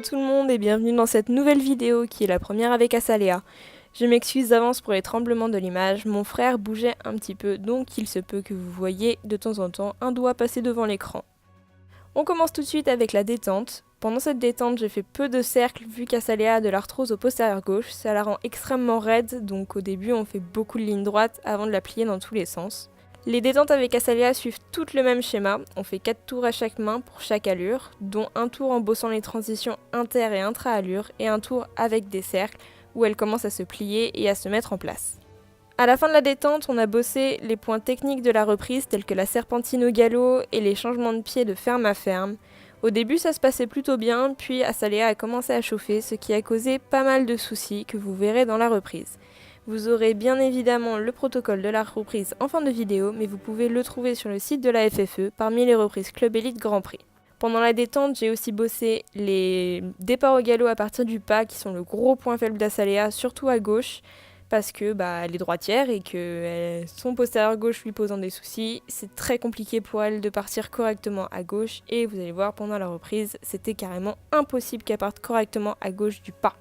Hello tout le monde et bienvenue dans cette nouvelle vidéo qui est la première avec Azalea. Je m'excuse d'avance pour les tremblements de l'image, mon frère bougeait un petit peu donc il se peut que vous voyez de temps en temps un doigt passer devant l'écran. On commence tout de suite avec la détente. Pendant cette détente, j'ai fait peu de cercles vu qu'Azalea a de l'arthrose au postérieur gauche, ça la rend extrêmement raide donc au début on fait beaucoup de lignes droites avant de la plier dans tous les sens. Les détentes avec Azalea suivent toutes le même schéma, on fait 4 tours à chaque main pour chaque allure, dont un tour en bossant les transitions inter- et intra-allures et un tour avec des cercles où elle commence à se plier et à se mettre en place. À la fin de la détente, on a bossé les points techniques de la reprise tels que la serpentine au galop et les changements de pied de ferme à ferme. Au début ça se passait plutôt bien, puis Azalea a commencé à chauffer, ce qui a causé pas mal de soucis que vous verrez dans la reprise. Vous aurez bien évidemment le protocole de la reprise en fin de vidéo, mais vous pouvez le trouver sur le site de la FFE parmi les reprises Club Elite Grand Prix. Pendant la détente, j'ai aussi bossé les départs au galop à partir du pas qui sont le gros point faible d'Azalea, surtout à gauche, parce que elle est droitière et que son postérieur gauche lui posant des soucis, c'est très compliqué pour elle de partir correctement à gauche et vous allez voir pendant la reprise, c'était carrément impossible qu'elle parte correctement à gauche du pas.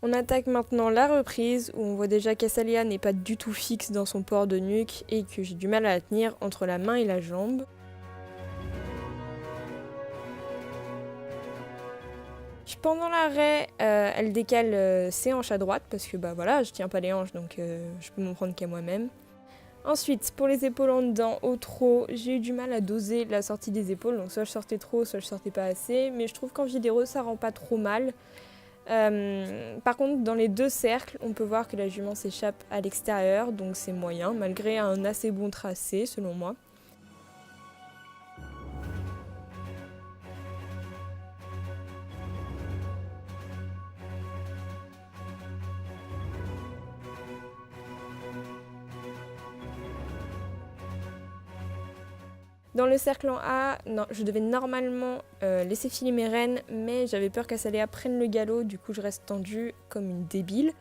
On attaque maintenant la reprise où on voit déjà qu'Azalea n'est pas du tout fixe dans son port de nuque et que j'ai du mal à la tenir entre la main et la jambe. Pendant l'arrêt, elle décale ses hanches à droite parce que je tiens pas les hanches donc je peux m'en prendre qu'à moi-même. Ensuite, pour les épaules en dedans, au trot, j'ai eu du mal à doser la sortie des épaules, donc soit je sortais trop, soit je sortais pas assez, mais je trouve qu'en vidéo ça rend pas trop mal. Par contre, dans les deux cercles, on peut voir que la jument s'échappe à l'extérieur, donc c'est moyen, malgré un assez bon tracé selon moi. Dans le cercle en A, non, je devais normalement laisser filer mes rênes, mais j'avais peur qu'Azalea prenne le galop, du coup je reste tendue comme une débile.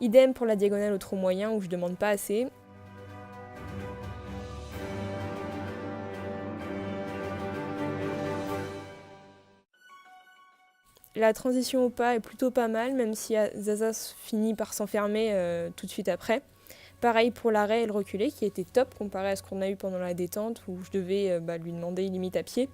Idem pour la diagonale au trot moyen où je demande pas assez. La transition au pas est plutôt pas mal, même si Zaza finit par s'enfermer tout de suite après. Pareil pour l'arrêt et le reculé qui était top comparé à ce qu'on a eu pendant la détente où je devais lui demander limite à pied.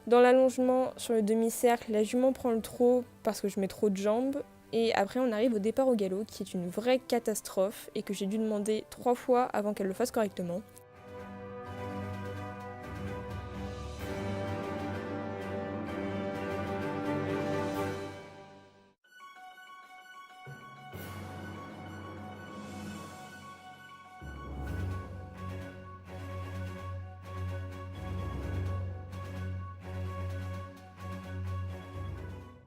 Dans l'allongement sur le demi-cercle, la jument prend le trot parce que je mets trop de jambes. Et après on arrive au départ au galop qui est une vraie catastrophe et que j'ai dû demander 3 fois avant qu'elle le fasse correctement.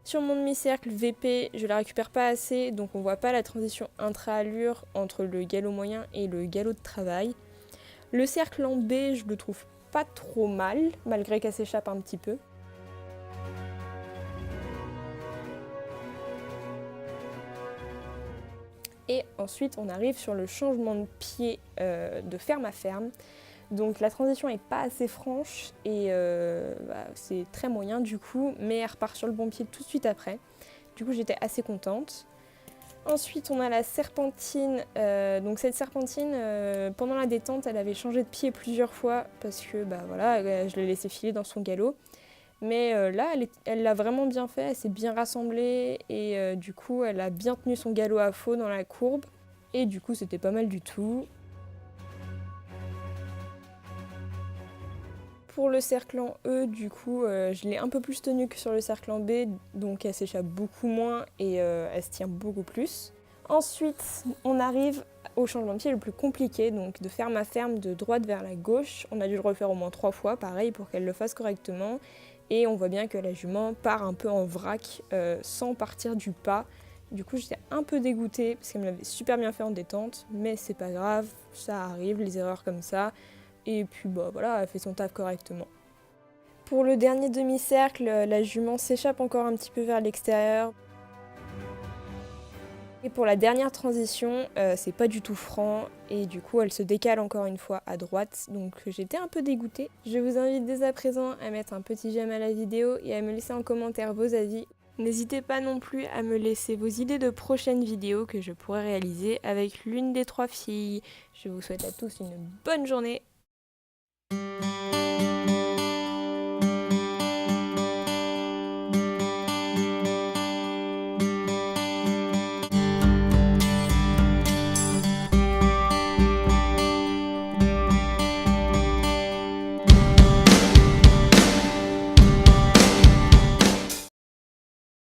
Sur mon demi-cercle VP, je la récupère pas assez, donc on voit pas la transition intra-allure entre le galop moyen et le galop de travail. Le cercle en B, je le trouve pas trop mal, malgré qu'elle s'échappe un petit peu. Et ensuite on arrive sur le changement de pied de ferme à ferme. Donc la transition est pas assez franche et c'est très moyen du coup, mais elle repart sur le bon pied tout de suite après. Du coup j'étais assez contente. Ensuite on a la serpentine, donc cette serpentine pendant la détente elle avait changé de pied plusieurs fois parce que je l'ai laissé filer dans son galop. Mais là elle l'a vraiment bien fait, elle s'est bien rassemblée et du coup elle a bien tenu son galop à faux dans la courbe. Et du coup c'était pas mal du tout. Pour le cercle en E, du coup, je l'ai un peu plus tenue que sur le cercle en B, donc elle s'échappe beaucoup moins et elle se tient beaucoup plus. Ensuite, on arrive au changement de pied le plus compliqué, donc de ferme à ferme, de droite vers la gauche. On a dû le refaire au moins 3 fois, pareil, pour qu'elle le fasse correctement. Et on voit bien que la jument part un peu en vrac, sans partir du pas. Du coup, j'étais un peu dégoûtée, parce qu'elle me l'avait super bien fait en détente, mais c'est pas grave, ça arrive, les erreurs comme ça. Et puis voilà, elle fait son taf correctement. Pour le dernier demi-cercle, la jument s'échappe encore un petit peu vers l'extérieur. Et pour la dernière transition, c'est pas du tout franc et du coup elle se décale encore une fois à droite, donc j'étais un peu dégoûtée. Je vous invite dès à présent à mettre un petit j'aime à la vidéo et à me laisser en commentaire vos avis. N'hésitez pas non plus à me laisser vos idées de prochaines vidéos que je pourrais réaliser avec l'une des 3 filles. Je vous souhaite à tous une bonne journée.